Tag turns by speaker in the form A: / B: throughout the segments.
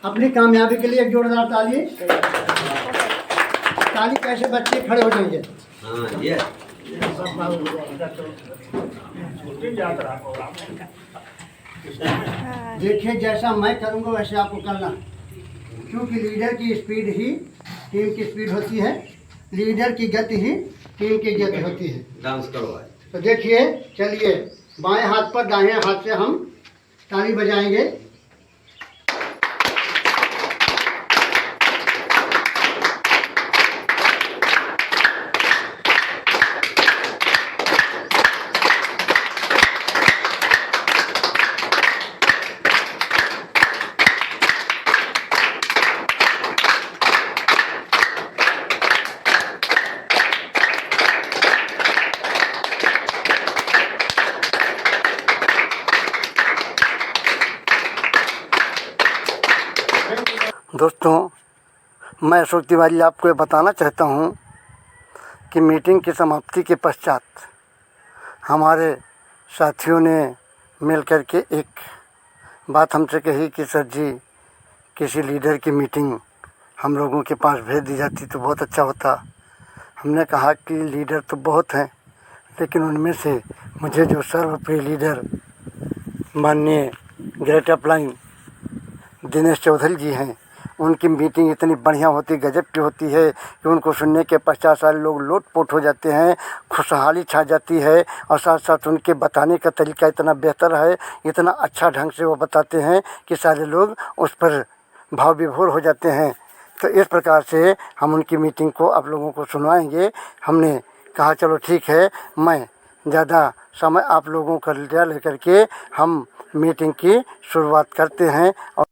A: अपनी कामयाबी के लिए एक जोरदार ताली। ताली कैसे बच्चे खड़े हो जाएंगे। देखिए जैसा मैं करूँगा वैसे आपको करना, क्योंकि लीडर की स्पीड ही टीम की स्पीड होती है, लीडर की गति ही टीम की गति होती है। डांस करो। तो देखिए, चलिए बाएं हाथ पर दाहिने हाथ से हम ताली बजाएंगे। दोस्तों, मैं अशोक तिवारी आपको ये बताना चाहता हूँ कि मीटिंग की समाप्ति के पश्चात हमारे साथियों ने मिल कर के एक बात हमसे कही कि सर जी, किसी लीडर की मीटिंग हम लोगों के पास भेज दी जाती तो बहुत अच्छा होता। हमने कहा कि लीडर तो बहुत हैं, लेकिन उनमें से मुझे जो सर्वप्रिय लीडर माननीय ग्रेट अपलाइन दिनेश चौधरी जी हैं, उनकी मीटिंग इतनी बढ़िया होती, गजब की होती है कि उनको सुनने के पश्चात सारे लोग लोटपोट हो जाते हैं, खुशहाली छा जाती है। और साथ साथ उनके बताने का तरीका इतना बेहतर है, इतना अच्छा ढंग से वो बताते हैं कि सारे लोग उस पर भाव विभोर हो जाते हैं। तो इस प्रकार से हम उनकी मीटिंग को आप लोगों को सुनवाएंगे। हमने कहा चलो ठीक है, मैं ज़्यादा समय आप लोगों का लेकर के हम मीटिंग की शुरुआत करते हैं। और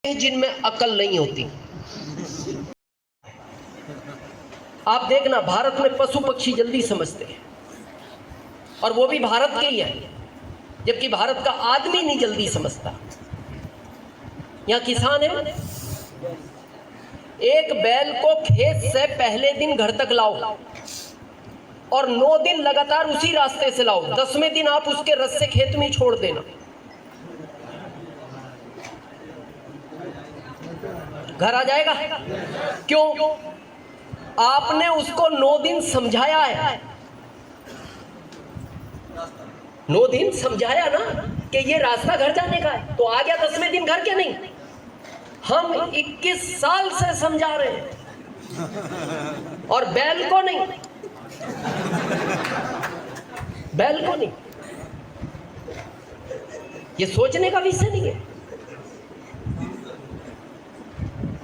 B: जिनमें अकल नहीं होती, आप देखना भारत में पशु पक्षी जल्दी समझते हैं, और वो भी भारत के ही है, जबकि भारत का आदमी नहीं जल्दी समझता। यहाँ किसान है, एक बैल को खेत से पहले दिन घर तक लाओ और 9 दिन लगातार उसी रास्ते से लाओ, 10वें दिन आप उसके रस्से खेत में छोड़ देना, घर आ जाएगा। क्यों? आपने उसको 9 दिन समझाया है, 9 दिन समझाया ना कि ये रास्ता घर जाने का है, तो आ गया 10वें दिन घर। क्या नहीं, हम 21 साल से समझा रहे हैं, और बैल को नहीं, बैल को नहीं। ये सोचने का विषय नहीं है।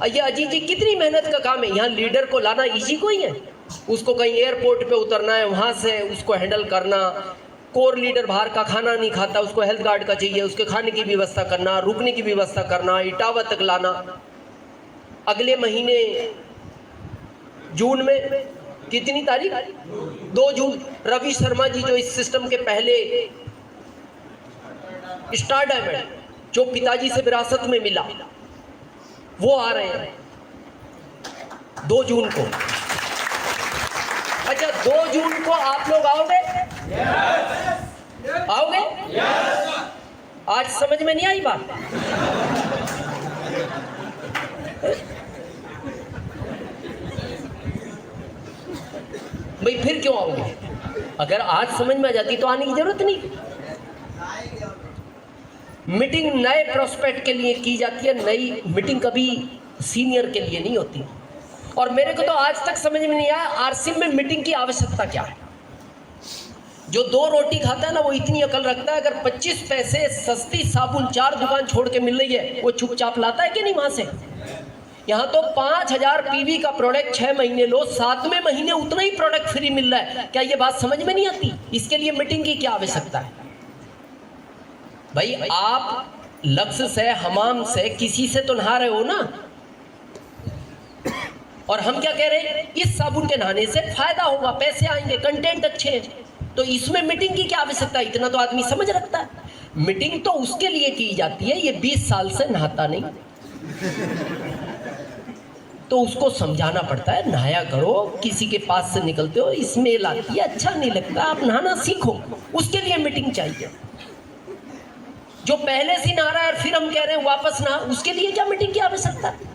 B: ये अजीत जी कितनी मेहनत का काम है। यहाँ लीडर को लाना इजी कोई है, उसको कहीं एयरपोर्ट पे उतरना है, वहाँ से उसको हैंडल करना। कोर लीडर बाहर का खाना नहीं खाता, उसको हेल्थ गार्ड का चाहिए, उसके खाने की व्यवस्था करना, रुकने की व्यवस्था करना, इटावा तक लाना। अगले महीने जून में कितनी तारीख, 2 जून, रवि शर्मा जी जो इस सिस्टम के पहले स्टार डायमंड जो पिताजी से विरासत में मिला, वो आ रहे हैं 2 जून को। अच्छा, 2 जून को आप लोग आओगे? आओगे? आज समझ में नहीं आई बात? भाई फिर क्यों आओगे? अगर आज समझ में आ जाती तो आने की जरूरत नहीं। मीटिंग नए प्रोस्पेक्ट के लिए की जाती है, नई मीटिंग कभी सीनियर के लिए नहीं होती। और मेरे को तो आज तक समझ में नहीं आया आरसीएम में मीटिंग की आवश्यकता क्या है। जो 2 रोटी खाता है ना, वो इतनी अकल रखता है, अगर 25 पैसे सस्ती साबुन 4 दुकान छोड़ के मिल रही है, वो चुपचाप लाता है कि नहीं वहां से। यहाँ तो 5000 पीवी का प्रोडक्ट 6 महीने लो, 7वें महीने उतना ही प्रोडक्ट फ्री मिल रहा है। क्या ये बात समझ में नहीं आती? इसके लिए मीटिंग की क्या आवश्यकता है? भाई आप लक्ष्य से, हमाम से, किसी से तो नहा रहे हो ना। और हम क्या कह रहे हैं, इस साबुन के नहाने से फायदा होगा, पैसे आएंगे, कंटेंट अच्छे हैं, तो इसमें मीटिंग की क्या आवश्यकता है? इतना तो आदमी समझ रखता है। मीटिंग तो उसके लिए की जाती है, ये 20 साल से नहाता नहीं, तो उसको समझाना पड़ता है, नहाया करो। किसी के पास से निकलते हो, स्मेल आती है, अच्छा नहीं लगता, आप नहाना सीखो, उसके लिए मीटिंग चाहिए। जो पहले से नहा रहा है फिर हम कह रहे हैं वापस नहा, उसके लिए क्या मीटिंग की आवश्यकता है?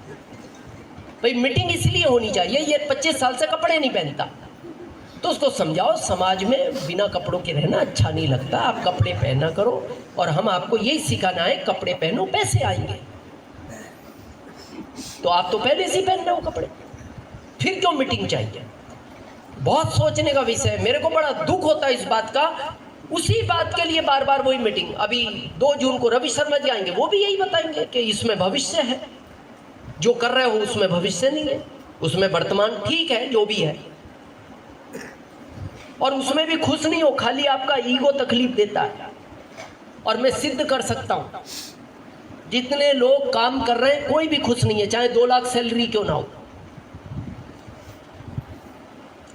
B: भाई मीटिंग इसलिए होनी चाहिए, ये 25 साल से कपड़े नहीं पहनता तो उसको समझाओ समाज में बिना कपड़ों के रहना अच्छा नहीं लगता, आप कपड़े पहना करो। और हम आपको यही सिखाना है, कपड़े पहनो पैसे आएंगे। तो आप तो पहले से ही पहन रहे हो कपड़े, फिर क्यों मीटिंग चाहिए? बहुत सोचने का विषय है। मेरे को बड़ा दुख होता है इस बात का, उसी बात के लिए बार बार वही मीटिंग। अभी 2 जून को रवि शर्मा जी आएंगे, वो भी यही बताएंगे कि इसमें भविष्य है, जो कर रहे हो उसमें भविष्य नहीं है, उसमें वर्तमान ठीक है जो भी है, और उसमें भी खुश नहीं हो, खाली आपका ईगो तकलीफ देता है। और मैं सिद्ध कर सकता हूं, जितने लोग काम कर रहे हैं कोई भी खुश नहीं है, चाहे 2 लाख सैलरी क्यों ना हो।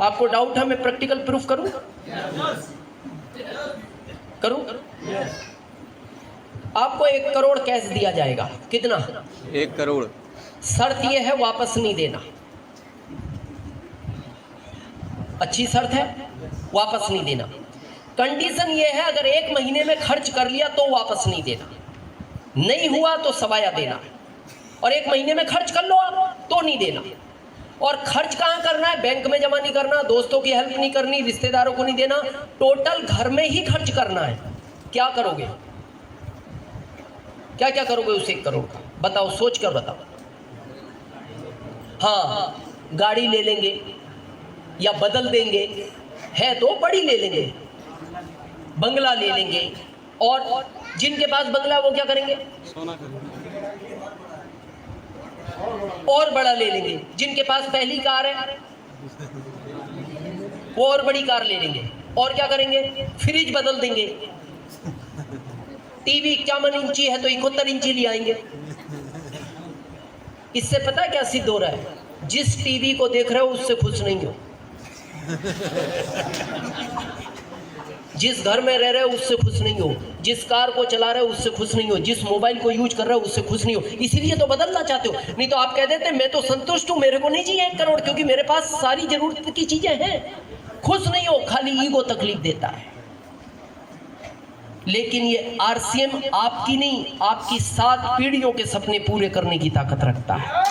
B: आपको डाउट है? मैं प्रैक्टिकल प्रूफ करूं? करूं? आपको 1 करोड़ कैश दिया जाएगा। कितना?
C: 1 करोड़।
B: शर्त यह है वापस नहीं देना। अच्छी शर्त है, वापस नहीं देना। कंडीशन यह है अगर 1 महीने में खर्च कर लिया तो वापस नहीं देना, नहीं हुआ तो सवाया देना। और 1 महीने में खर्च कर लो आप तो नहीं देना। और खर्च कहाँ करना है? बैंक में जमा नहीं करना, दोस्तों की हेल्प नहीं करनी, रिश्तेदारों को नहीं देना, टोटल घर में ही खर्च करना है। क्या करोगे? क्या क्या करोगे उस 1 करोड़ का? बताओ, सोच कर बताओ। हाँ, गाड़ी ले लेंगे या बदल देंगे, है तो बड़ी ले लेंगे, बंगला ले लेंगे। और जिनके पास बंगला वो क्या करेंगे?
C: सोना करेंगे।
B: और बड़ा ले लेंगे। जिनके पास पहली कार है वो और बड़ी कार ले लेंगे। और क्या करेंगे? फ्रिज बदल देंगे। टीवी 51 इंची है तो 71 इंची ले आएंगे। इससे पता है क्या सिद्ध हो रहा है? जिस टीवी को देख रहे हो उससे खुश नहीं हो, जिस घर में रह रहे हो उससे खुश नहीं हो, जिस कार को चला रहे हो उससे खुश नहीं हो, जिस मोबाइल को यूज कर रहे हो उससे खुश नहीं हो। इसीलिए तो बदलना चाहते हो। नहीं तो आप कह देते मैं तो संतुष्ट हूं, मेरे को नहीं चाहिए 1 करोड़, क्योंकि मेरे पास सारी जरूरत की चीजें हैं। खुश नहीं हो, खाली ईगो तकलीफ देता है। लेकिन ये आरसीएम आपकी नहीं, आपकी 7 पीढ़ियों के सपने पूरे करने की ताकत रखता है।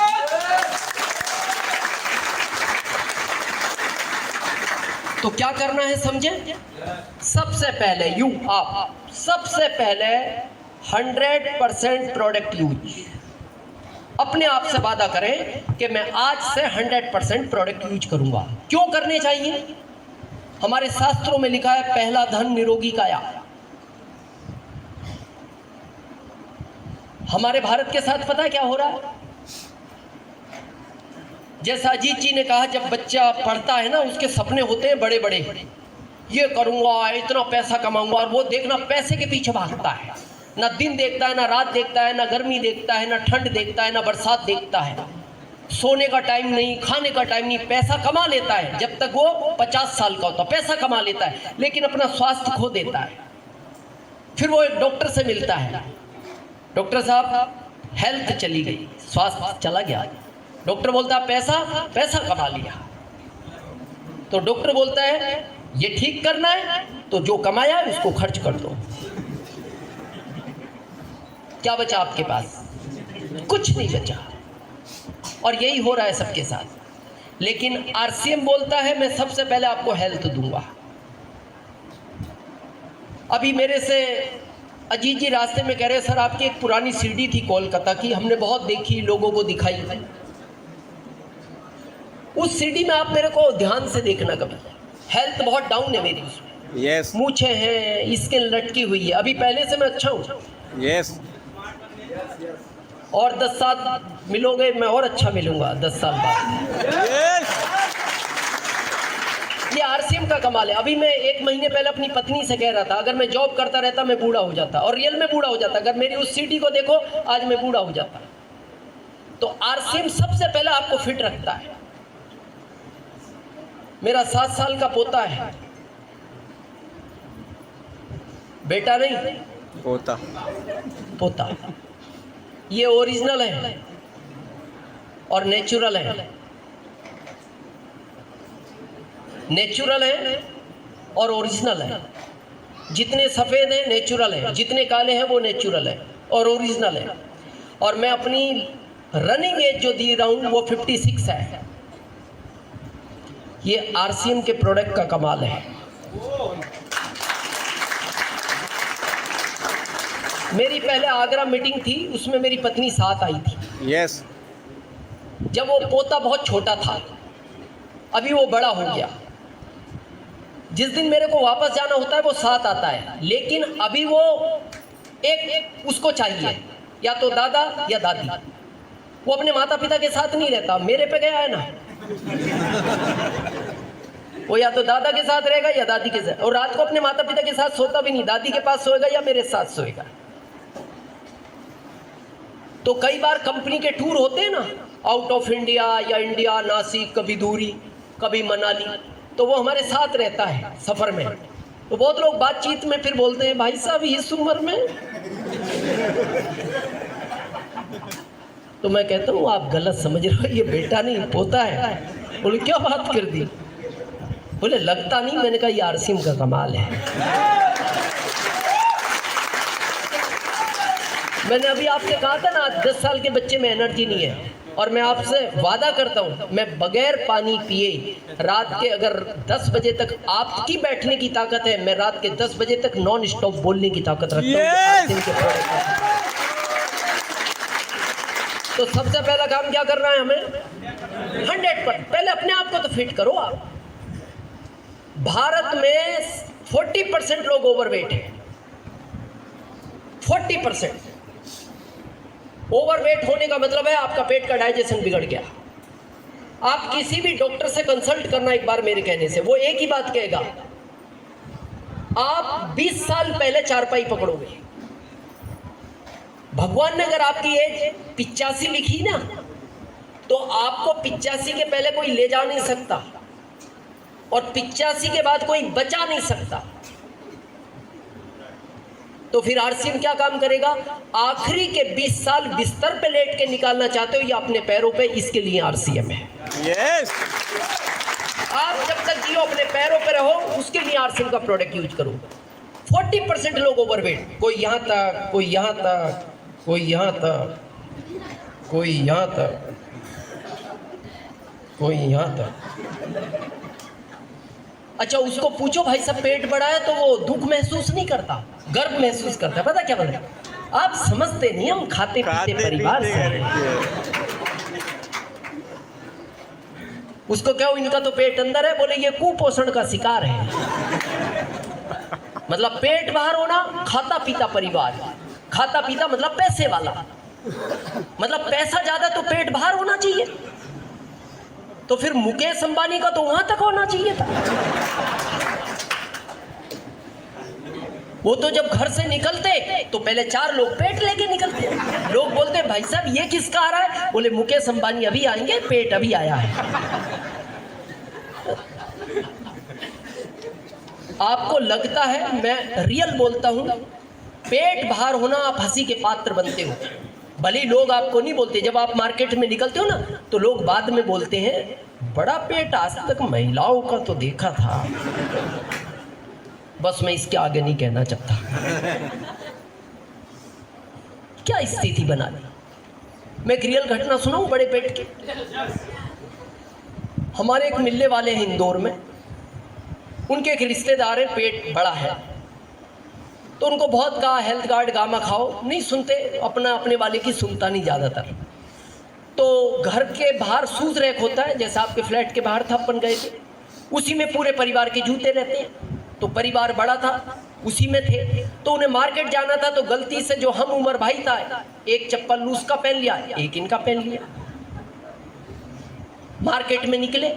B: तो क्या करना है समझे? सबसे पहले आप सबसे पहले 100% प्रोडक्ट यूज। अपने आप से वादा करें कि मैं आज से 100% प्रोडक्ट यूज करूंगा। क्यों करने चाहिए? हमारे शास्त्रों में लिखा है पहला धन निरोगी काया। हमारे भारत के साथ पता है क्या हो रहा है? जैसा अजीत जी ने कहा, जब बच्चा पढ़ता है ना उसके सपने होते हैं बड़े बड़े, ये करूंगा, इतना पैसा कमाऊंगा, और वो देखना पैसे के पीछे भागता है। ना दिन देखता है, ना रात देखता है, ना गर्मी देखता है, ना ठंड देखता है, ना बरसात देखता है। सोने का टाइम नहीं, खाने का टाइम नहीं, पैसा कमा लेता है जब तक वो 50 साल का होता, पैसा कमा लेता है, लेकिन अपना स्वास्थ्य खो देता है। फिर वो एक डॉक्टर से मिलता है, डॉक्टर साहब हेल्थ चली गई, स्वास्थ्य चला गया। डॉक्टर बोलता है पैसा कमा लिया। तो डॉक्टर बोलता है ये ठीक करना है तो जो कमाया है उसको खर्च कर दो। क्या बचा आपके पास? कुछ नहीं बचा। और यही हो रहा है सबके साथ। लेकिन आरसीएम बोलता है मैं सबसे पहले आपको हेल्थ दूंगा। अभी मेरे से अजीत जी रास्ते में कह रहे सर आपकी एक पुरानी सीडी थी कोलकाता की, हमने बहुत देखी, लोगों को दिखाई। उस सीडी में आप मेरे को ध्यान से देखना कभी। हेल्थ बहुत डाउन है मेरी उसमें।
C: यस।
B: मूछें हैं, स्किन लटकी हुई है। अभी पहले से मैं अच्छा हूँ।
C: यस।
B: और 10 साल मिलोगे मैं और अच्छा मिलूंगा 10 साल बाद।
C: यस।
B: ये आरसीएम का कमाल है। अभी मैं 1 महीने पहले अपनी पत्नी से कह रहा था अगर मैं जॉब करता रहता मैं बूढ़ा हो जाता, और रियल में बूढ़ा हो जाता। अगर मेरी उस सीडी को देखो आज मैं बूढ़ा हो जाता। तो आरसीएम सबसे पहले आपको फिट रखता है। मेरा 7 साल का पोता है, बेटा नहीं पोता। ये ओरिजिनल है और नेचुरल है, नेचुरल है और ओरिजिनल है। जितने सफ़ेद हैं नेचुरल है, जितने काले हैं वो नेचुरल है और ओरिजिनल है। और मैं अपनी रनिंग एज जो दी रहा हूँ वो 56 है। ये आरसीएम के प्रोडक्ट का कमाल है। मेरी पहले आगरा मीटिंग थी, उसमें मेरी पत्नी साथ आई थी।
C: यस।
B: जब वो पोता बहुत छोटा था, अभी वो बड़ा हो गया। जिस दिन मेरे को वापस जाना होता है वो साथ आता है, लेकिन अभी वो एक उसको चाहिए या तो दादा या दादी। वो अपने माता पिता के साथ नहीं रहता, मेरे पे गया है ना। वो या तो दादा के साथ रहेगा या दादी के साथ, और रात को अपने माता पिता के साथ सोता भी नहीं, दादी के पास सोएगा या मेरे साथ सोएगा। तो कई बार कंपनी के टूर होते हैं ना, आउट ऑफ इंडिया या इंडिया, नासिक, कभी दूरी, कभी मनाली, तो वो हमारे साथ रहता है सफ़र में। तो बहुत लोग बातचीत में फिर बोलते हैं, भाई साहब इस उम्र में। तो मैं कहता हूँ आप गलत समझ रहे हो, ये बेटा नहीं पोता है। बोले क्या बात कर दी? बोले लगता नहीं। मैंने कहा ये आरसीएम का कमाल है। मैंने अभी आपसे कहा था ना 10 साल के बच्चे में एनर्जी नहीं है, और मैं आपसे वादा करता हूँ मैं बगैर पानी पिए रात के अगर 10 बजे तक, आपकी बैठने की ताकत है, मैं रात के 10 बजे तक नॉन स्टॉप बोलने की ताकत रखता हूँ। तो सबसे पहला काम क्या करना है हमें? 100% पहले अपने आप को तो फिट करो आप। भारत में 40% लोग ओवरवेट हैं। 40% ओवरवेट होने का मतलब है आपका पेट का डाइजेशन बिगड़ गया। आप किसी भी डॉक्टर से कंसल्ट करना एक बार मेरे कहने से, वो एक ही बात कहेगा, आप 20 साल पहले चारपाई पकड़ोगे। भगवान ने अगर आपकी एज 85 लिखी ना, तो आपको 85 के पहले कोई ले जा नहीं सकता, और 85 के बाद कोई बचा नहीं सकता। तो फिर आरसीएम क्या काम करेगा? आखिरी के 20 साल बिस्तर पे लेट के निकालना चाहते हो या अपने पैरों पे, इसके लिए आरसीएम है।
C: यस।
B: आप जब तक जियो अपने पैरों पे रहो, उसके लिए आरसीएम का प्रोडक्ट यूज करो। 40% लोग ओवरवेट, कोई यहाँ तक, कोई यहाँ तक, कोई यहाँ तक, कोई यहाँ तक, कोई यहाँ तक। अच्छा, उसको पूछो भाई साहब पेट बड़ा है, तो वो दुख महसूस नहीं करता, गर्व महसूस करता है। पता क्या बोले? आप समझते नहीं, हम खाते पीते परिवार से हैं। उसको क्या, इनका तो पेट अंदर है। बोले ये कुपोषण का शिकार है। मतलब पेट बाहर होना, खाता पीता परिवार। खाता पीता मतलब पैसे वाला, मतलब पैसा ज्यादा तो पेट बाहर होना चाहिए। तो फिर मुकेश अंबानी का तो वहां तक होना चाहिए था। वो तो जब घर से निकलते तो पहले 4 लोग पेट लेके निकलते। लोग बोलते भाई साहब ये किसका आ रहा है? बोले मुकेश अंबानी अभी आएंगे, पेट अभी आया है। आपको लगता है मैं रियल बोलता हूं, पेट बाहर होना आप हंसी के पात्र बनते हो। भले लोग आपको नहीं बोलते, जब आप मार्केट में निकलते हो ना, तो लोग बाद में बोलते हैं बड़ा पेट आज तक महिलाओं का तो देखा था। बस मैं इसके आगे नहीं कहना चाहता। क्या स्थिति बना दी। मैं एक रियल घटना सुनाऊं बड़े पेट की। हमारे एक मिलने वाले हैं इंदौर में, उनके एक रिश्तेदार है, पेट बड़ा है, तो उनको बहुत कहा हेल्थ कार्ड गामा खाओ, नहीं सुनते, अपने वाले की सुनता नहीं ज़्यादातर। तो घर के बाहर शूज रैक होता है, जैसा आपके फ्लैट के बाहर था, अपन गए थे, उसी में पूरे परिवार के जूते रहते हैं। तो परिवार बड़ा था, उसी में थे। तो उन्हें मार्केट जाना था, तो गलती से जो हम उम्र भाई था, एक चप्पल लूज का पहन लिया, एक इनका पहन लिया। मार्केट में निकले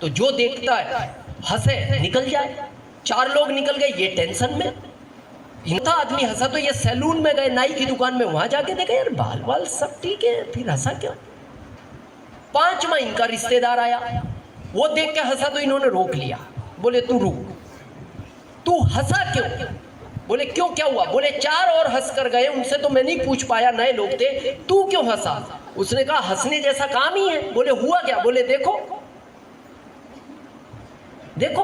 B: तो जो देखता है हंसे निकल जाए। 4 लोग निकल गए, ये टेंशन में। इनका आदमी हंसा तो ये सैलून में गए, नाई की दुकान में, वहां जाके देखा यार बाल बाल सब ठीक है, फिर हंसा क्यों? 5वां इनका रिश्तेदार आया, वो देख के हंसा तो इन्होंने रोक लिया। बोले तू रुक, तू हंसा क्यों? बोले क्यों, क्या हुआ? बोले 4 और हंस कर गए, उनसे तो मैं नहीं पूछ पाया, नए लोग थे, तू क्यों हंसा? उसने कहा हंसने जैसा काम ही है। बोले हुआ क्या? बोले देखो देखो।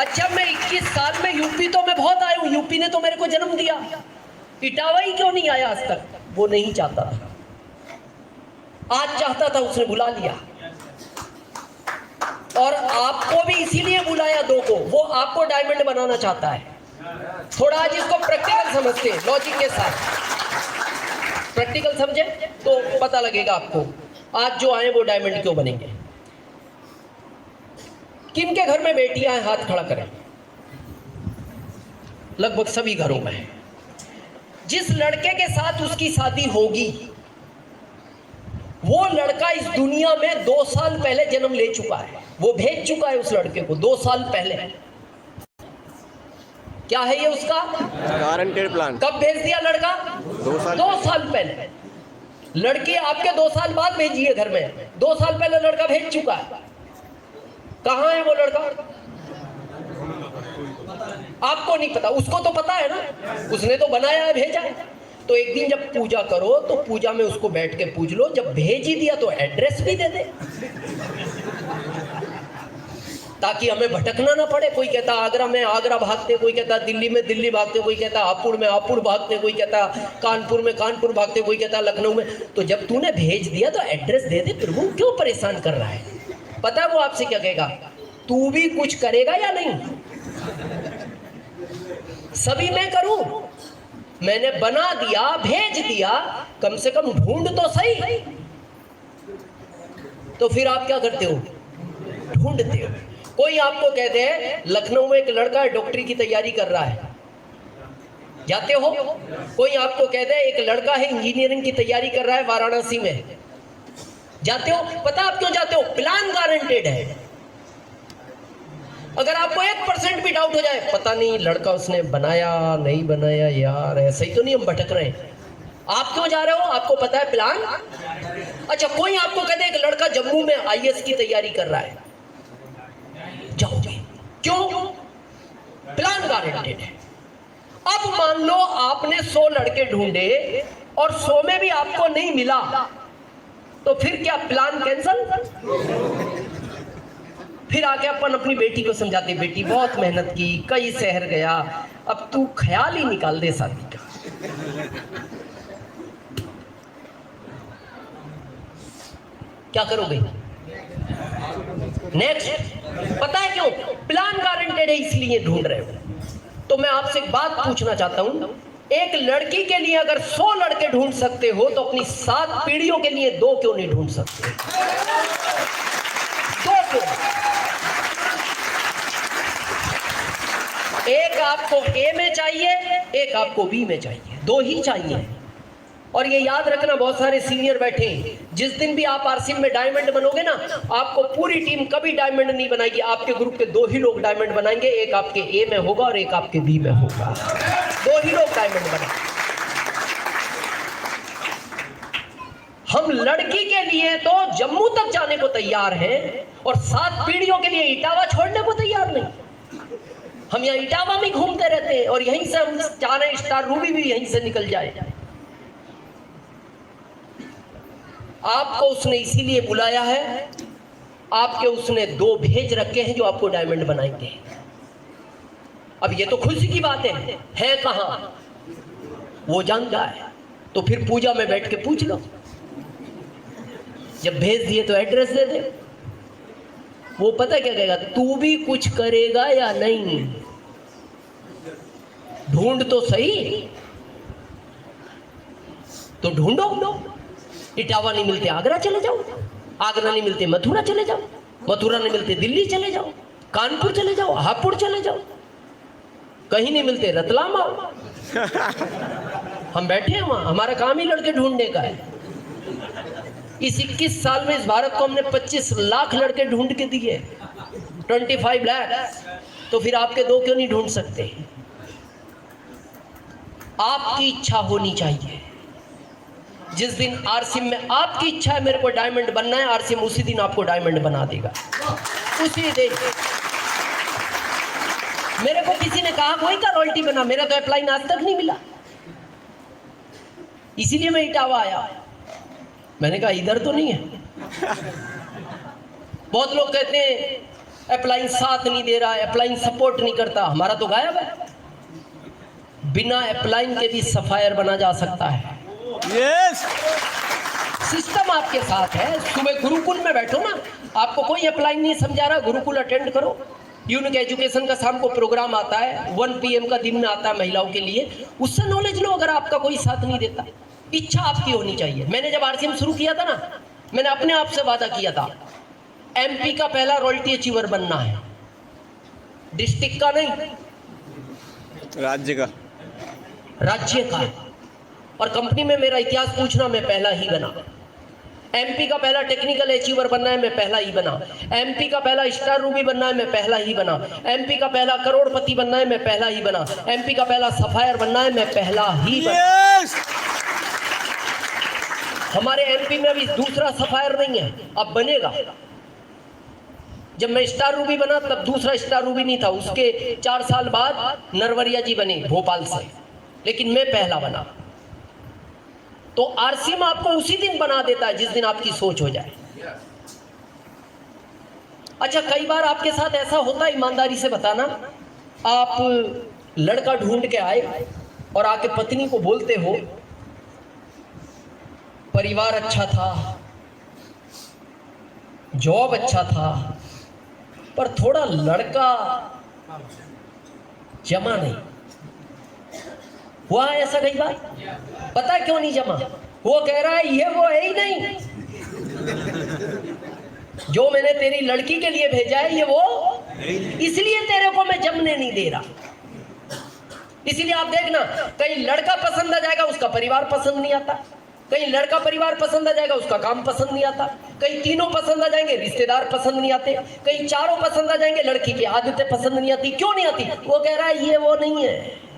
B: अच्छा मैं 21 साल में यूपी तो मैं बहुत आया हूं, यूपी ने तो मेरे को जन्म दिया, इटावा ही क्यों नहीं आया आज तक? वो नहीं चाहता था, आज चाहता था, उसने बुला लिया। और आपको भी इसीलिए बुलाया दो को, वो आपको डायमंड बनाना चाहता है। थोड़ा आज इसको प्रैक्टिकल समझते हैं, लॉजिक के साथ प्रैक्टिकल समझे तो पता लगेगा आपको आज जो आए वो डायमंड क्यों बनेंगे। किन के घर में बेटियां हैं, हाथ खड़ा करें। लगभग सभी घरों में है। जिस लड़के के साथ उसकी शादी होगी वो लड़का इस दुनिया में 2 साल पहले जन्म ले चुका है, वो भेज चुका है उस लड़के को 2 साल पहले। क्या है ये उसका
C: गारंटेड प्लान।
B: कब भेज दिया लड़का? 2 साल पहले। लड़की आपके 2 साल बाद भेजी है घर में, 2 साल पहले लड़का भेज चुका है। कहां है वो लड़का? आपको नहीं पता, उसको तो पता है ना, उसने तो बनाया है, भेजा है। तो एक दिन जब पूजा करो तो पूजा में उसको बैठ के पूछ लो, जब भेज ही दिया तो एड्रेस भी दे दे, ताकि हमें भटकना ना पड़े। कोई कहता आगरा में आगरा भागते, कोई कहता दिल्ली में दिल्ली भागते, कोई कहता हापुड़ में हापुड़ भागते, कोई कहता कानपुर में कानपुर भागते, कोई कहता लखनऊ में। तो जब तूने भेज दिया तो एड्रेस दे दे, प्रभु क्यों परेशान कर रहा है? पता है वो आपसे क्या कहेगा? तू भी कुछ करेगा या नहीं? सभी मैं करूं, मैंने बना दिया, भेज दिया, कम से कम ढूंढ तो सही। तो फिर आप क्या करते हो? ढूंढते हो। कोई आपको कह दे लखनऊ में एक लड़का डॉक्टरी की तैयारी कर रहा है, जाते हो? कोई आपको कह दे एक लड़का है इंजीनियरिंग की तैयारी कर रहा है वाराणसी में, जाते हो? पता आप क्यों जाते हो? प्लान गारंटेड है। अगर आपको 1% भी डाउट हो जाए, पता नहीं लड़का उसने बनाया नहीं बनाया, यार ऐसा ही तो नहीं हम भटक रहे हैं, आप क्यों जा रहे हो? आपको पता है प्लान। अच्छा कोई आपको कहते एक लड़का जम्मू में IAS की तैयारी कर रहा है, जाओगे क्यों? प्लान गारंटेड है। अब मान लो आपने 100 लड़के ढूंढे और 100 में भी आपको नहीं मिला, तो फिर क्या प्लान कैंसल? फिर आके अपन अपनी बेटी को समझाते, बेटी बहुत मेहनत की, कई शहर गया, अब तू ख्याल ही निकाल दे शादी का। क्या करोगे? नेक्स्ट। पता है क्यों? प्लान गारंटेड है इसलिए ढूंढ रहे हो। तो मैं आपसे एक बात पूछना चाहता हूं, एक लड़की के लिए अगर 100 लड़के ढूंढ सकते हो तो अपनी 7 पीढ़ियों के लिए 2 क्यों नहीं ढूंढ सकते? 2 क्यों? एक आपको A में चाहिए, एक आपको B में चाहिए, 2 ही चाहिए। और ये याद रखना, बहुत सारे सीनियर बैठे हैं, जिस दिन भी आप आरसीएम में डायमंड बनोगे ना, आपको पूरी टीम कभी डायमंड नहीं बनाएगी, आपके ग्रुप के 2 ही लोग डायमंड बनाएंगे, एक आपके A में होगा और एक आपके B में होगा, 2 ही लोग डायमंड बनाएंगे। हम लड़की के लिए तो जम्मू तक जाने को तैयार हैं और 7 पीढ़ियों के लिए इटावा छोड़ने को तैयार नहीं। हम यहाँ इटावा में घूमते रहते हैं और यहीं से हम चाह रहे हैं स्टार रूबी भी यहीं से निकल जाए। आपको उसने इसीलिए बुलाया है, आपके उसने 2 भेज रखे हैं जो आपको डायमंड बनाएंगे। अब ये तो खुशी की बात है कहां वो जानता है, तो फिर पूजा में बैठ के पूछ लो, जब भेज दिए तो एड्रेस दे दे। वो पता क्या कहेगा? तू भी कुछ करेगा या नहीं? ढूंढ तो सही, तो ढूंढो। इटावा नहीं मिलते आगरा चले जाओ, आगरा नहीं मिलते मथुरा चले जाओ, मथुरा नहीं मिलते दिल्ली चले जाओ, कानपुर चले जाओ, हापुड़ चले जाओ, कहीं नहीं मिलते रतलाम आओ। हम बैठे हैं वहां, हमारा काम ही लड़के ढूंढने का है। इस 21 साल में इस भारत को हमने 25 लाख लड़के ढूंढ के दिए, 25 लाख। तो फिर आपके 2 क्यों नहीं ढूंढ सकते? आपकी इच्छा होनी चाहिए। जिस दिन आरसीएम में आपकी इच्छा है मेरे को डायमंड बनना है, आरसीएम उसी दिन आपको डायमंड बना देगा, उसी दिन। मेरे को किसी ने कहा कोई का रॉयल्टी बना, मेरा तो अप्लाई आज तक नहीं मिला, इसीलिए मैं इटावा आया। मैंने कहा इधर तो नहीं है। बहुत लोग कहते हैं अप्लायंस साथ नहीं दे रहा है, अप्लायंस सपोर्ट नहीं करता, हमारा तो गायब है। बिना अप्लायंस के भी सफायर बना जा सकता है।
C: यस
B: सिस्टम आपके साथ है। सुबह गुरुकुल में बैठो ना, आपको कोई अप्लायंस नहीं समझा रहा, गुरुकुल अटेंड करो। यूनिक एजुकेशन का शाम को प्रोग्राम आता है, 1 PM का दिन में आता है महिलाओं के लिए, उससे नॉलेज लो। अगर आपका कोई साथ नहीं देता, इच्छा आपकी होनी चाहिए। मैंने जब RCM शुरू किया था ना, मैंने अपने आप से वादा किया था, MP का पहला रॉयल्टी अचीवर बनना है, डिस्ट्रिक्ट का नहीं,
C: राज्य का,
B: राज्य का। और कंपनी में मेरा इतिहास पूछना, मैं पहला ही बना। MP का पहला टेक्निकल अचीवर बनना है, मैं पहला ही बना। MP का पहला स्टार रूबी बनना है, मैं पहला ही बना। MP का पहला करोड़पति बनना है, मैं पहला ही बना। MP का पहला सफायर बनना है, मैं पहला ही बना।
C: यस
B: हमारे MP में अभी दूसरा सफायर नहीं है, अब बनेगा। जब मैं स्टार रूबी बना तब दूसरा स्टार रूबी नहीं था, उसके 4 साल बाद नरवरिया जी बने भोपाल से, लेकिन मैं पहला बना। तो RCM आपको उसी दिन बना देता है जिस दिन आपकी सोच हो जाए। अच्छा, कई बार आपके साथ ऐसा होता है, ईमानदारी से बताना, आप लड़का ढूंढ के आए और आके पत्नी को बोलते हो, परिवार अच्छा था, जॉब अच्छा था, पर थोड़ा लड़का जमा नहीं हुआ। ऐसा कई बार पता है क्यों नहीं जमा? वो कह रहा है ये वो है ही नहीं, जो मैंने तेरी लड़की के लिए भेजा है ये वो, इसलिए तेरे को मैं जमने नहीं दे रहा। इसलिए आप देखना, कहीं लड़का पसंद आ जाएगा, उसका परिवार पसंद नहीं आता। कहीं लड़का परिवार पसंद आ जाएगा, उसका काम पसंद नहीं आता। कहीं तीनों पसंद आ जाएंगे, रिश्तेदार पसंद नहीं आते। कहीं चारों पसंद आ जाएंगे, लड़की की आदतें पसंद नहीं आती। क्यों नहीं आती? वो कह रहा है ये वो नहीं है।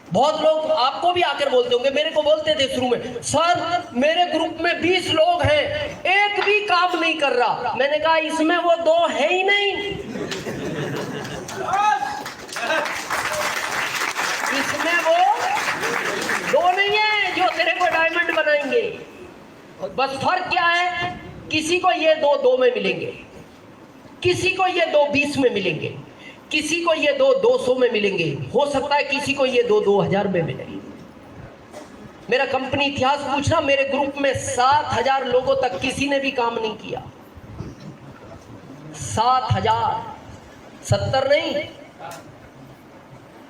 B: बहुत लोग आपको भी आकर बोलते होंगे, मेरे को बोलते थे शुरू में, सर मेरे ग्रुप में 20 लोग हैं, एक भी काम नहीं कर रहा। मैंने कहा इसमें वो 2 है ही नहीं, इसमें वो 2 नहीं है जो तेरे को डायमंड बनाएंगे। बस फर्क क्या है, किसी को ये 2 में मिलेंगे, किसी को ये 2 20 में मिलेंगे, किसी को ये 2 200 में मिलेंगे, हो सकता है किसी को ये 2 2000 में मिले। मेरा कंपनी इतिहास पूछना, मेरे ग्रुप में 7000 लोगों तक किसी ने भी काम नहीं किया। 7000, 70 नहीं।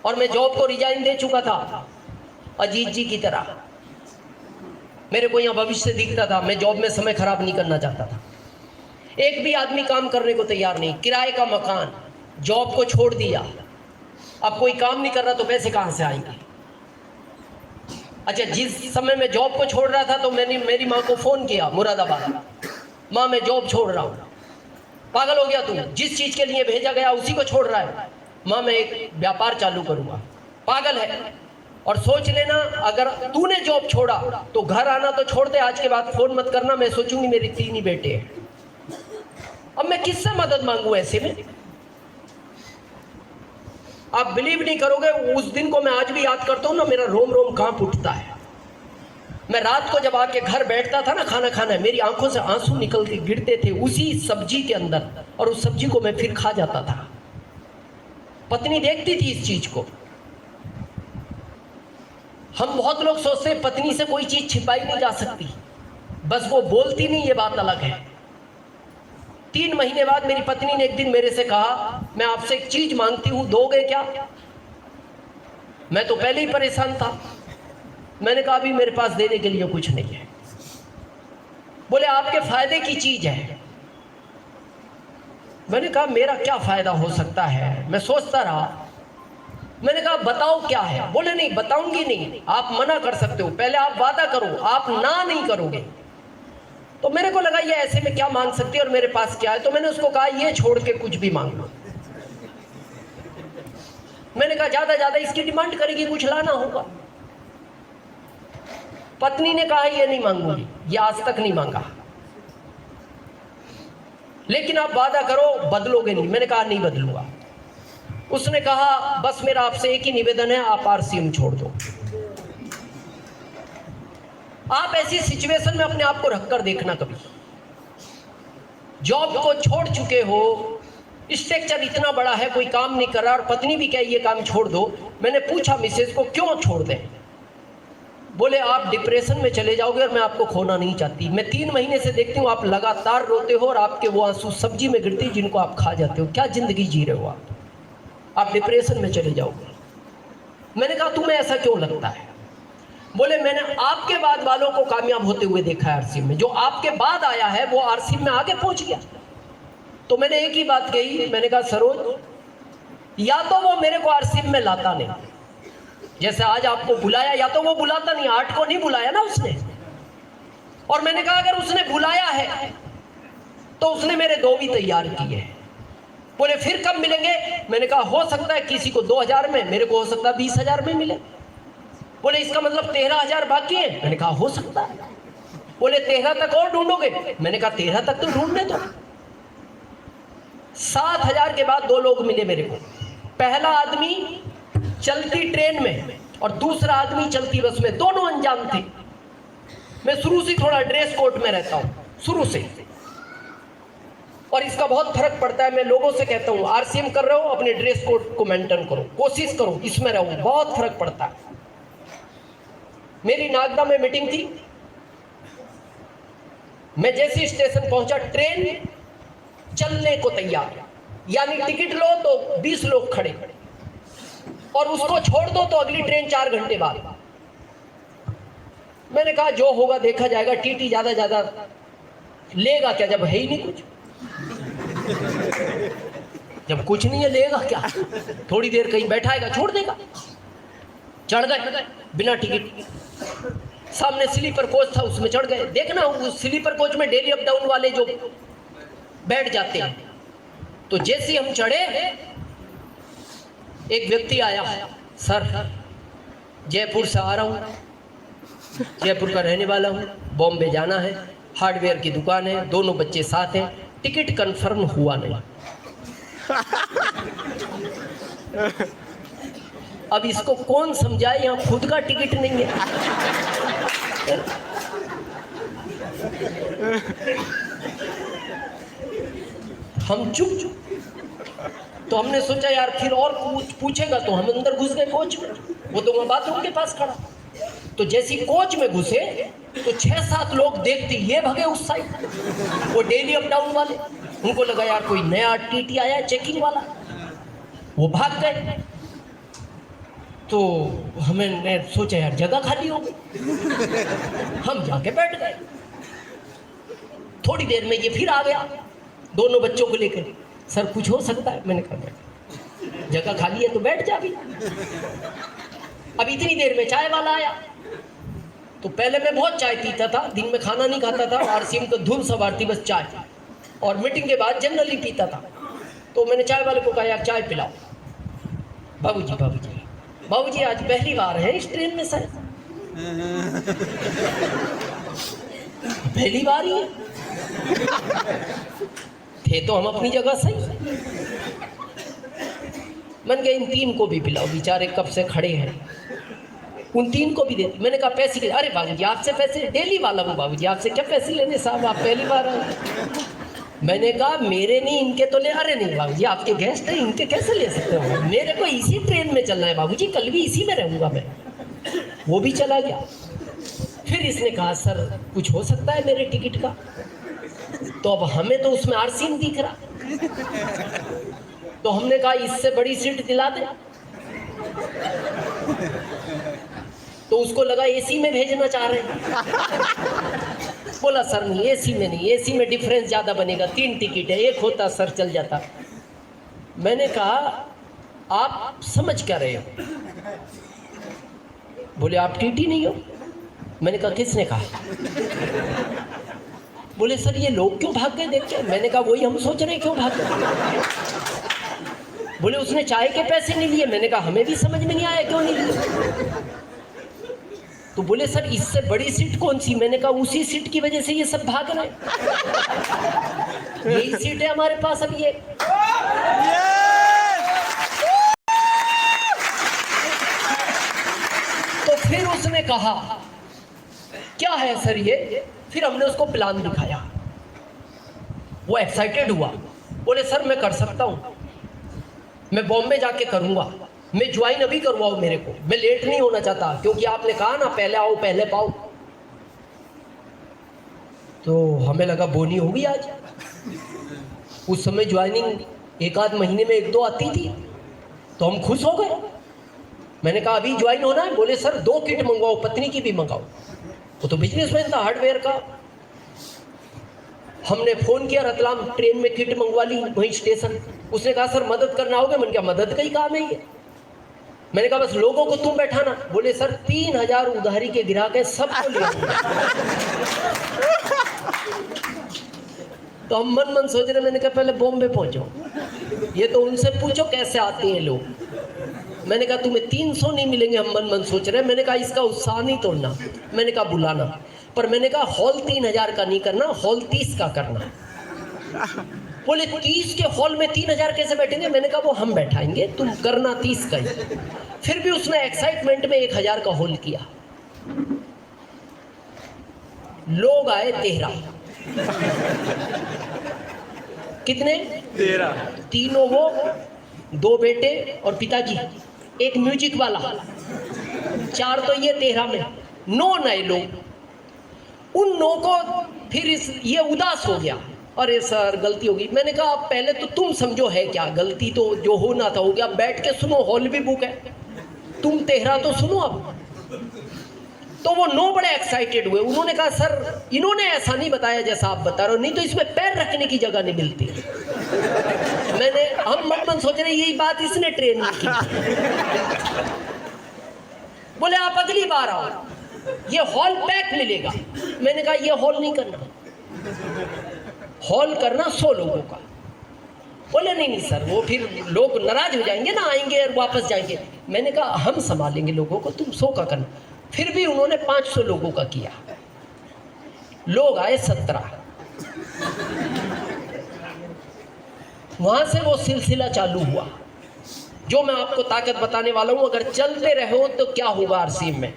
B: और मैं जॉब को रिजाइन दे चुका था अजीत जी की तरह। मेरे को यहाँ भविष्य दिखता था, मैं जॉब में समय खराब नहीं करना चाहता था। एक भी आदमी काम करने को तैयार नहीं, किराए का मकान, जॉब को छोड़ दिया, अब कोई काम नहीं कर रहा तो पैसे कहां से आएंगे? अच्छा, जिस समय मैं जॉब को छोड़ रहा था तो मैंने मेरी माँ को फोन किया मुरादाबाद, माँ मैं जॉब छोड़ रहा हूँ। पागल हो गया तू, जिस चीज के लिए भेजा गया उसी को छोड़ रहा है। माँ मैं एक व्यापार चालू करूंगा। पागल है। और सोच लेना, अगर तूने जॉब छोड़ा तो घर आना तो छोड़ दे, आज के बाद फोन मत करना, मैं सोचूंगी मेरे 3 ही बेटे हैं, अब मैं किससे मदद मांगू ऐसे में? आप बिलीव नहीं करोगे, उस दिन को मैं आज भी याद करता हूँ ना, मेरा रोम रोम कांप उठता है। मैं रात को जब आके घर बैठता था ना खाना खाने, मेरी आंखों से आंसू निकल के गिरते थे उसी सब्जी के अंदर, और उस सब्जी को मैं फिर खा जाता था। पत्नी देखती थी इस चीज को। हम बहुत लोग सोचते हैं पत्नी से कोई चीज छिपाई नहीं जा सकती, बस वो बोलती नहीं, ये बात अलग है। 3 महीने बाद मेरी पत्नी ने एक दिन मेरे से कहा, मैं आपसे एक चीज मांगती हूं, दोगे क्या? मैं तो पहले ही परेशान था। मैंने कहा अभी मेरे पास देने के लिए कुछ नहीं है। बोले आपके फायदे की चीज है। मैंने कहा मेरा क्या फायदा हो सकता है? मैं सोचता रहा। मैंने कहा बताओ क्या है? बोले नहीं बताऊंगी नहीं, आप मना कर सकते हो, पहले आप वादा करो, आप ना नहीं करोगे। तो मेरे को लगा ये ऐसे में क्या मांग सकती है और मेरे पास क्या है, तो मैंने उसको कहा ये छोड़ के कुछ भी मांग लो। मैंने कहा ज्यादा ज्यादा इसकी डिमांड करेगी, कुछ लाना होगा। पत्नी ने कहा ये नहीं मांगूंगी, ये आज तक नहीं मांगा, लेकिन आप वादा करो बदलोगे नहीं। मैंने कहा नहीं बदलूंगा। उसने कहा बस मेरा आपसे एक ही निवेदन है, आप RCM छोड़ दो। आप ऐसी सिचुएशन में अपने आप को रखकर देखना कभी, जॉब को छोड़ चुके हो, स्ट्रक्चर इतना बड़ा है, कोई काम नहीं कर रहा और पत्नी भी कहे ये काम छोड़ दो। मैंने पूछा मिसेज को क्यों छोड़ दें? बोले आप डिप्रेशन में चले जाओगे और मैं आपको खोना नहीं चाहती। मैं 3 महीने से देखती हूँ आप लगातार रोते हो और आपके वो आंसू सब्जी में गिरते जिनको आप खा जाते हो। क्या जिंदगी जी रहे हो आप डिप्रेशन में चले जाओगे। मैंने कहा तुम्हें ऐसा क्यों लगता है? बोले मैंने आपके बाद वालों को कामयाब होते हुए देखा है आरसीएम में, जो आपके बाद आया है वो आरसीएम में आगे पहुंच गया। तो मैंने एक ही बात कही, मैंने कहा सरोज, या तो वो मेरे को आरसीएम में लाता नहीं, जैसे आज आपको बुलाया, या तो वो बुलाता नहीं, 8 को नहीं बुलाया ना उसने। और मैंने कहा अगर उसने बुलाया है तो उसने मेरे 2 भी तैयार किए हैं। बोले फिर कब मिलेंगे? मैंने कहा हो सकता है किसी को 2000 में, मेरे को हो सकता है 20,000 में मिले। बोले इसका मतलब 13,000 बाकी है? मैंने कहा हो सकता है। बोले 13 तक और ढूंढोगे? मैंने कहा 13 तक तो ढूंढने दो। 7,000 के बाद 2 लोग मिले मेरे को। पहला आदमी चलती ट्रेन में और दूसरा आदमी चलती बस में, दोनों अनजान थे। मैं शुरू से थोड़ा ड्रेस कोड में रहता हूं, शुरू से, और इसका बहुत फर्क पड़ता है। मैं लोगों से कहता हूं आरसीएम कर रहे हो अपने ड्रेस कोड को मेंटेन करो, कोशिश करो इसमें रहो, बहुत फर्क पड़ता है। मेरी नागदा में मीटिंग थी। मैं जैसे स्टेशन पहुंचा, ट्रेन चलने को तैयार, यानी टिकट लो तो 20 लोग खड़े और उसको छोड़ दो तो अगली ट्रेन 4 घंटे बाद। मैंने कहा जो होगा देखा जाएगा, टीटी ज्यादा लेगा क्या जब है ही नहीं कुछ। जब कुछ नहीं है लेगा क्या? थोड़ी देर कहीं बैठाएगा, छोड़ देगा। चढ़ गए बिना टिकट, सामने स्लीपर कोच था उसमें चढ़ गए। देखना उस स्लीपर कोच में डेली अप डाउन वाले जो बैठ जाते हैं, तो जैसे हम चढ़े एक व्यक्ति आया, सर जयपुर से आ रहा हूँ, जयपुर का रहने वाला हूँ, बॉम्बे जाना है, हार्डवेयर की दुकान है, दोनों बच्चे साथ हैं, टिकट कंफर्म हुआ नहीं। अब इसको कौन समझाए, यहाँ खुद का टिकट नहीं है। हम चुप। तो हमने सोचा यार फिर और पूछेगा, तो हम अंदर घुस गए कोच में। वो तो वहाँ बाथरूम के पास खड़ा। तो जैसे कोच में घुसे तो 6-7 लोग देखते ये भगे उस साइड, वो डेली अप डाउन वाले। उनको लगा यार कोई नया टीटी आया चेकिंग वाला, वो भाग गए। तो हमने सोचा यार जगह खाली हो गई, हम जाके बैठ गए। थोड़ी देर में ये फिर आ गया दोनों बच्चों को लेकर, सर कुछ हो सकता है? मैंने कहा बैठ, जगह खाली है तो बैठ जा भी। अब इतनी देर में चाय वाला आया। तो पहले मैं बहुत चाय पीता था, दिन में खाना नहीं खाता था, आरसीएम तो धुन सवार थी बस चाय, और मीटिंग के बाद जनरली पीता था। तो मैंने चाय वाले को कहा यार चाय पिलाओ। बाबूजी आज पहली बार है इस ट्रेन में सर। पहली बार ही है, थे तो हम अपनी जगह सही। मैंने कहा इन 3 को भी पिलाओ, बेचारे कब से खड़े हैं, उन 3 को भी देती। मैंने कहा पैसे के? अरे बाबूजी आपसे पैसे, डेली वाला हूँ बाबूजी, आपसे क्या पैसे लेने साहब, आप पहली बार आए। मैंने कहा मेरे नहीं इनके तो ले। अरे नहीं बाबूजी आपके गेस्ट हैं, इनके कैसे ले सकते हो? मेरे को इसी ट्रेन में चलना है बाबूजी, कल भी इसी में रहूँगा मैं। वो भी चला गया। फिर इसने कहा सर कुछ हो सकता है मेरे टिकट का? तो अब हमें तो उसमें आरसीएम दिख रहा। तो हमने कहा इससे बड़ी सीट दिला दे। तो उसको लगा एसी में भेजना चाह रहे हैं। बोला सर नहीं, एसी में नहीं, एसी में डिफरेंस ज़्यादा बनेगा, 3 टिकट है, 1 होता सर चल जाता। मैंने कहा आप समझ क्या रहे हो? बोले आप टीटी नहीं हो। मैंने कहा किसने कहा? बोले सर ये लोग क्यों भाग गए देख के। मैंने कहा वही हम सोच रहे हैं क्यों भाग गए। बोले उसने चाय के पैसे नहीं लिए। मैंने कहा हमें भी समझ में नहीं आया क्यों नहीं लिए। तो बोले सर इससे बड़ी सीट कौन सी? मैंने कहा उसी सीट की वजह से ये सब भाग रहे हैं, यही सीट है हमारे पास अब ये। तो फिर उसने कहा क्या है सर ये? फिर हमने उसको प्लान दिखाया। वो एक्साइटेड हुआ, बोले सर मैं कर सकता हूँ, मैं बॉम्बे जाके करूँगा, मैं ज्वाइन अभी करवाओ मेरे को, मैं लेट नहीं होना चाहता क्योंकि आपने कहा ना पहले आओ पहले पाओ। तो हमें लगा बोनी होगी आज। उस समय ज्वाइनिंग एक आध महीने में 1-2 आती थी, तो हम खुश हो गए। मैंने कहा अभी ज्वाइन होना है, बोले सर 2 किट मंगवाओ, पत्नी की भी मंगाओ। वो तो बिजनेसमैन था हार्डवेयर का। हमने फोन किया रतलाम, ट्रेन में किट मंगवा ली वहीं स्टेशन। उसने कहा सर मदद करना होगा। मैंने कहा मदद का ही काम है ये। मैंने कहा बस लोगों को तुम बैठाना। बोले सर 3000 उधारी के ग्राहक है, सबको ले तो हम मन मन सोच रहे। मैंने कहा पहले बॉम्बे पहुंचो, ये तो उनसे पूछो कैसे आते हैं लोग। मैंने कहा तुम्हें 300 नहीं मिलेंगे, हम मन मन सोच रहे। मैंने कहा इसका उत्साह नहीं तोड़ना। मैंने कहा बुलाना, पर मैंने कहा हॉल 3000 का नहीं करना, हॉल 30 का करना। बोले 30 के हॉल में 3000 कैसे बैठेंगे? मैंने कहा वो हम बैठाएंगे, तुम करना 30 का ही। फिर भी उसने एक्साइटमेंट में 1000 का हॉल किया। लोग आए 13। कितने?
C: 13।
B: तीनों वो, 2 बेटे और पिताजी, एक म्यूजिक वाला, 4 तो ये 13 में 9 नए लोग। उन 9 को फिर ये उदास हो गया, अरे सर गलती होगी। मैंने कहा आप पहले तो तुम समझो है क्या गलती, तो जो होना था हो गया, बैठ के सुनो, हॉल भी बुक है, तुम 13 तो सुनो अब। तो वो 9 बड़े एक्साइटेड हुए। उन्होंने कहा सर इन्होंने ऐसा नहीं बताया जैसा आप बता रहे हो, नहीं तो इसमें पैर रखने की जगह नहीं मिलती। हम मन सोच रहे यही बात इसने ट्रेन में की। बोले आप अगली बार आओ, ये हॉल पैक मिलेगा। मैंने कहा ये हॉल नहीं करना, हॉल करना 100 लोगों का। बोले नहीं सर, वो फिर लोग नाराज हो जाएंगे ना, आएंगे और वापस जाएंगे। मैंने कहा हम संभालेंगे लोगों को, तुम 100 का करना। फिर भी उन्होंने 500 लोगों का किया। लोग आए 17। वहां से वो सिलसिला चालू हुआ जो मैं आपको ताकत बताने वाला हूं। अगर चलते रहो तो क्या होगा आरसीएम में।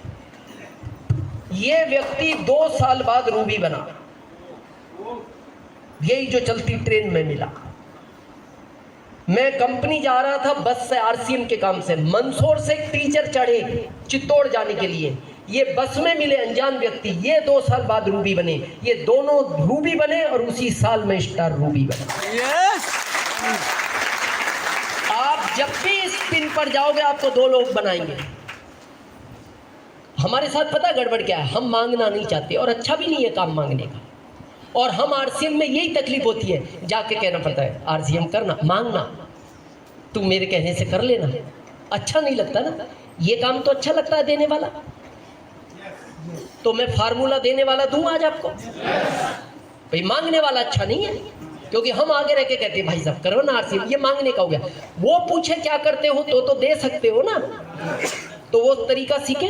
B: ये व्यक्ति 2 साल बाद रूबी बना, यही जो चलती ट्रेन में मिला। मैं कंपनी जा रहा था बस से आरसीएम के काम से, मंदसौर से एक टीचर चढ़े चित्तौड़ जाने के लिए, ये बस में मिले अनजान व्यक्ति, ये 2 साल बाद रूबी बने। ये दोनों रूबी बने और उसी साल में स्टार रूबी बना।
C: यस।
B: आप जब भी इस पिन पर जाओगे आपको 2 लोग बनाएंगे। हमारे साथ पता गड़बड़ क्या है, हम मांगना नहीं चाहते और अच्छा भी नहीं है काम मांगने का। और हम आरसीएम में यही तकलीफ होती है, जाके कहना पड़ता है आरसीएम करना, मांगना, तुम मेरे कहने से कर लेना। अच्छा नहीं लगता ना, ये काम तो अच्छा लगता है देने वाला। तो मैं फार्मूला देने वाला दूं आज आपको। भाई मांगने वाला अच्छा नहीं है, क्योंकि हम आगे रह के कहते हैं भाई साहब करो ना आरसीएम, ये मांगने का हो गया। वो पूछे क्या करते हो तो दे सकते हो ना, तो वो तरीका सीखे।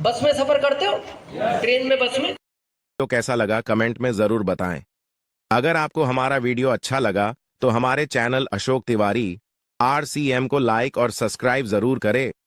B: बस में सफर करते हो, ट्रेन में, बस में।
D: तो कैसा लगा कमेंट में जरूर बताएं। अगर आपको हमारा वीडियो अच्छा लगा तो हमारे चैनल अशोक तिवारी RCM को लाइक और सब्सक्राइब जरूर करें।